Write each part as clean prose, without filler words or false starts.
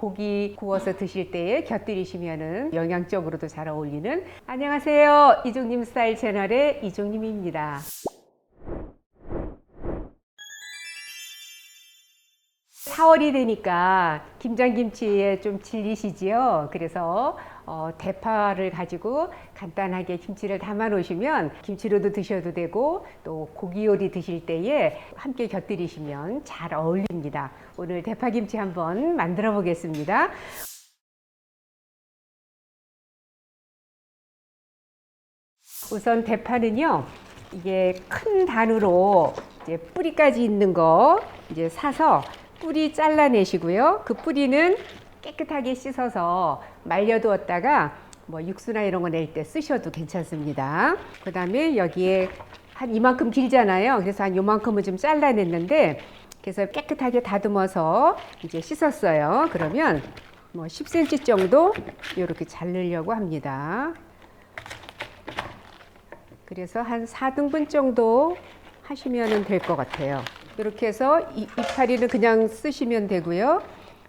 고기 구워서 드실 때에 곁들이시면은 영양적으로도 잘 어울리는. 안녕하세요, 이종님 스타일 채널의 이종님입니다. 4월이 되니까 김장김치에 좀 질리시지요. 그래서 대파를 가지고 간단하게 김치를 담아 놓으시면 김치로도 드셔도 되고 또 고기 요리 드실 때에 함께 곁들이시면 잘 어울립니다. 오늘 대파김치 한번 만들어 보겠습니다. 우선 대파는요, 이게 큰 단으로 이제 뿌리까지 있는 거 이제 사서 뿌리 잘라내시고요. 그 뿌리는 깨끗하게 씻어서 말려두었다가 뭐 육수나 이런 거 낼 때 쓰셔도 괜찮습니다. 그 다음에 여기에 한 이만큼 길잖아요. 그래서 한 요만큼은 좀 잘라냈는데, 그래서 깨끗하게 다듬어서 이제 씻었어요. 그러면 뭐 10cm 정도 이렇게 자르려고 합니다. 그래서 한 4등분 정도 하시면 될 것 같아요. 이렇게 해서 이파리는 그냥 쓰시면 되고요.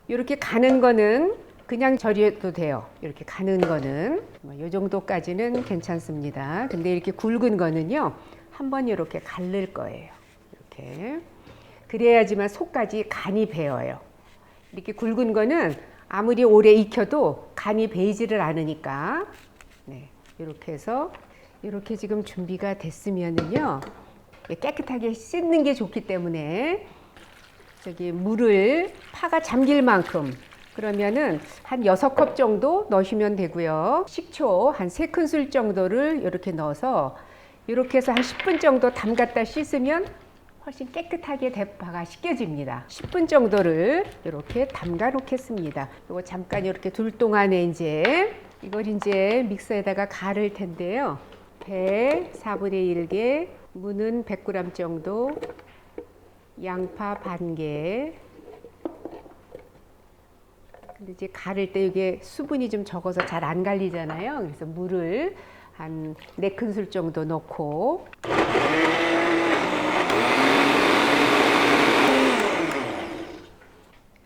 이렇게 가는 거는 그냥 절여도 돼요. 이렇게 가는 거는 이 정도까지는 괜찮습니다. 근데 이렇게 굵은 거는요, 한번 이렇게 갈를 거예요. 이렇게 그래야지만 속까지 간이 배어요. 이렇게 굵은 거는 아무리 오래 익혀도 간이 배이지를 않으니까. 네, 이렇게 해서 이렇게 지금 준비가 됐으면은요, 깨끗하게 씻는 게 좋기 때문에 저기 물을 파가 잠길 만큼, 그러면은 한 6컵 정도 넣으시면 되고요. 식초 한 3큰술 정도를 이렇게 넣어서 이렇게 해서 한 10분 정도 담갔다 씻으면 훨씬 깨끗하게 대파가 씻겨집니다. 10분 정도를 이렇게 담가 놓겠습니다. 이거 잠깐 이렇게 둘 동안에 이걸 이제 믹서에다가 갈을 텐데요. 배 4분의 1개, 무는 100g 정도, 양파 반 개. 근데 이제 갈을 때 이게 수분이 좀 적어서 잘 안 갈리잖아요. 그래서 물을 한 4큰술 정도 넣고,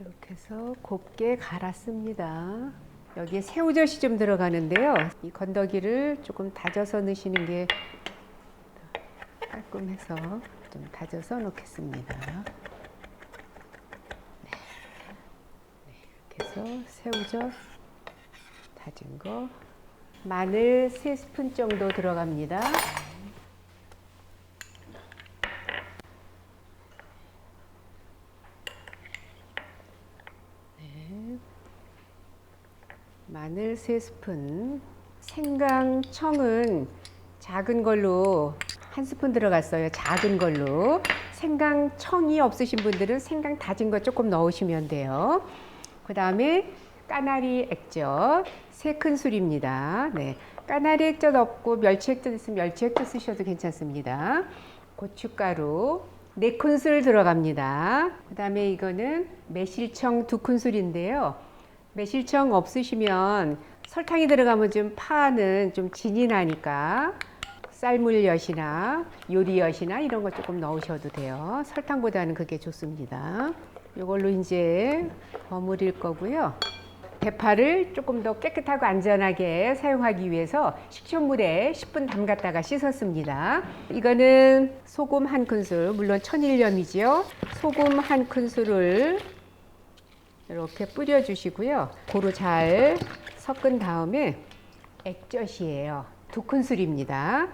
이렇게 해서 곱게 갈았습니다. 여기에 새우젓이 좀 들어가는데요. 이 건더기를 조금 다져서 넣으시는 게 깔끔해서 좀 다져서 넣겠습니다. 이렇게 해서 새우젓 다진 거, 마늘 3스푼 정도 들어갑니다. 마늘 3스푼, 생강, 청은 작은 걸로 1스푼 들어갔어요. 작은 걸로. 생강, 청이 없으신 분들은 생강 다진 거 조금 넣으시면 돼요. 그 다음에 까나리 액젓 3큰술입니다. 네, 까나리 액젓 없고 멸치 액젓 있으면 멸치 액젓 쓰셔도 괜찮습니다. 고춧가루 4큰술 들어갑니다. 그 다음에 이거는 매실청 2큰술인데요. 매실청 없으시면 설탕이 들어가면 좀 파는 좀 진이 나니까 쌀물엿이나 요리엿이나 이런 거 조금 넣으셔도 돼요. 설탕보다는 그게 좋습니다. 이걸로 이제 버무릴 거고요. 대파를 조금 더 깨끗하고 안전하게 사용하기 위해서 식초물에 10분 담갔다가 씻었습니다. 이거는 소금 1큰술, 물론 천일염이지요. 소금 1큰술을 이렇게 뿌려주시고요. 고루 잘 섞은 다음에 액젓이에요. 2큰술입니다.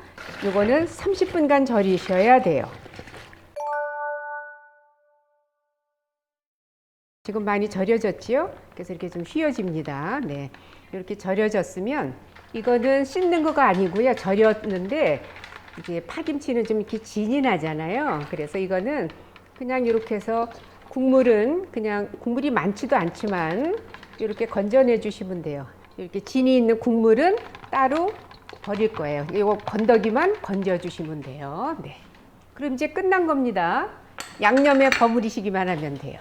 이거는 30분간 절이셔야 돼요. 지금 많이 절여졌지요? 그래서 이렇게 좀 휘어집니다. 네, 이렇게 절여졌으면 이거는 씻는 거가 아니고요. 절였는데 이제 파김치는 좀 이렇게 진이 나잖아요. 그래서 이거는 그냥 이렇게 해서 국물은 그냥 국물이 많지도 않지만 이렇게 건져내 주시면 돼요. 이렇게 진이 있는 국물은 따로 버릴 거예요. 이거 건더기만 건져 주시면 돼요. 네. 그럼 이제 끝난 겁니다. 양념에 버무리시기만 하면 돼요.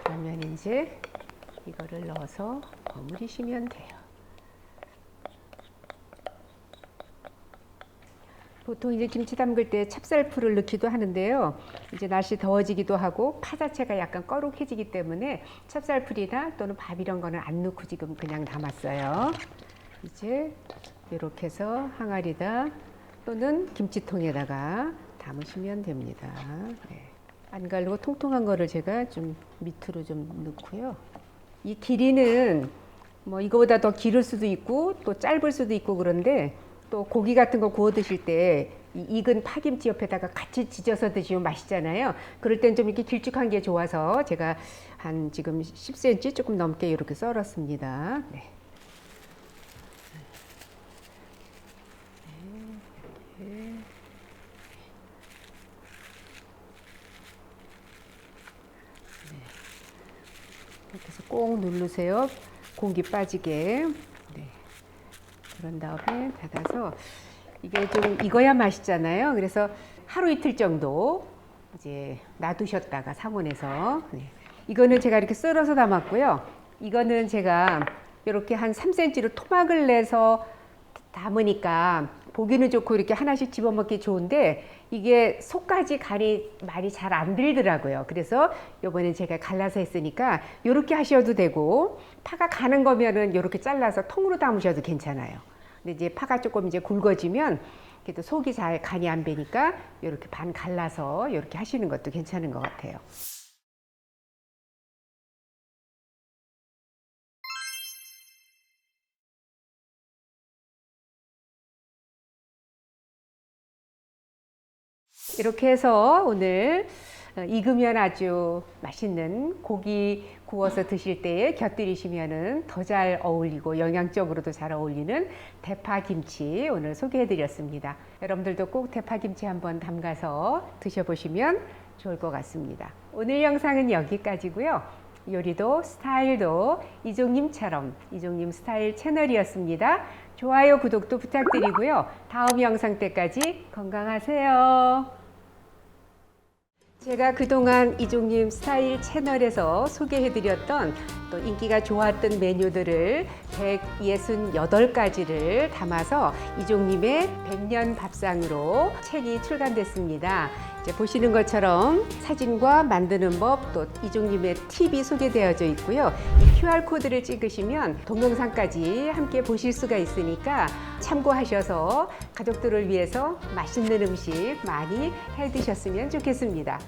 그러면 이제 이거를 넣어서 버무리시면 돼요. 보통 이제 김치 담글 때 찹쌀풀을 넣기도 하는데요. 이제 날씨 더워지기도 하고 파 자체가 약간 꺼룩해지기 때문에 찹쌀풀이나 또는 밥 이런 거는 안 넣고 지금 그냥 담았어요. 이제 이렇게 해서 항아리다 또는 김치통에다가 담으시면 됩니다. 네. 안 갈고 통통한 거를 제가 좀 밑으로 좀 넣고요. 이 길이는 뭐 이거보다 더 길을 수도 있고 또 짧을 수도 있고 그런데 또 고기 같은 거 구워 드실 때 이 익은 파김치 옆에다가 같이 지져서 드시면 맛있잖아요. 그럴 땐 좀 이렇게 길쭉한 게 좋아서 제가 한 지금 10cm 조금 넘게 이렇게 썰었습니다. 네. 이렇게 해서 꼭 누르세요. 공기 빠지게. 네. 그런 다음에 닫아서 이게 좀 익어야 맛있잖아요. 그래서 하루 이틀 정도 이제 놔두셨다가 상온에서 네. 이거는 제가 이렇게 썰어서 담았고요. 이거는 제가 이렇게 한 3cm로 토막을 내서 담으니까 보기는 좋고 이렇게 하나씩 집어먹기 좋은데 이게 속까지 간이 많이 잘 안 들더라고요. 그래서 이번에 제가 갈라서 했으니까 이렇게 하셔도 되고 파가 가는 거면은 이렇게 잘라서 통으로 담으셔도 괜찮아요. 근데 이제 파가 조금 이제 굵어지면 그래도 속이 잘 간이 안 배니까 이렇게 반 갈라서 이렇게 하시는 것도 괜찮은 것 같아요. 이렇게 해서 오늘 익으면 아주 맛있는 고기 구워서 드실 때에 곁들이시면은 더 잘 어울리고 영양적으로도 잘 어울리는 대파김치 오늘 소개해 드렸습니다. 여러분들도 꼭 대파김치 한번 담가서 드셔보시면 좋을 것 같습니다. 오늘 영상은 여기까지고요. 요리도 스타일도 이종님처럼 이종님 스타일 채널이었습니다. 좋아요, 구독도 부탁드리고요. 다음 영상 때까지 건강하세요. 제가 그동안 이종님 스타일 채널에서 소개해드렸던 또 인기가 좋았던 메뉴들을 168가지를 담아서 이종님의 100년 밥상으로 책이 출간됐습니다. 이제 보시는 것처럼 사진과 만드는 법, 또 이종님의 팁이 소개되어져 있고요. 이 QR코드를 찍으시면 동영상까지 함께 보실 수가 있으니까 참고하셔서 가족들을 위해서 맛있는 음식 많이 해 드셨으면 좋겠습니다.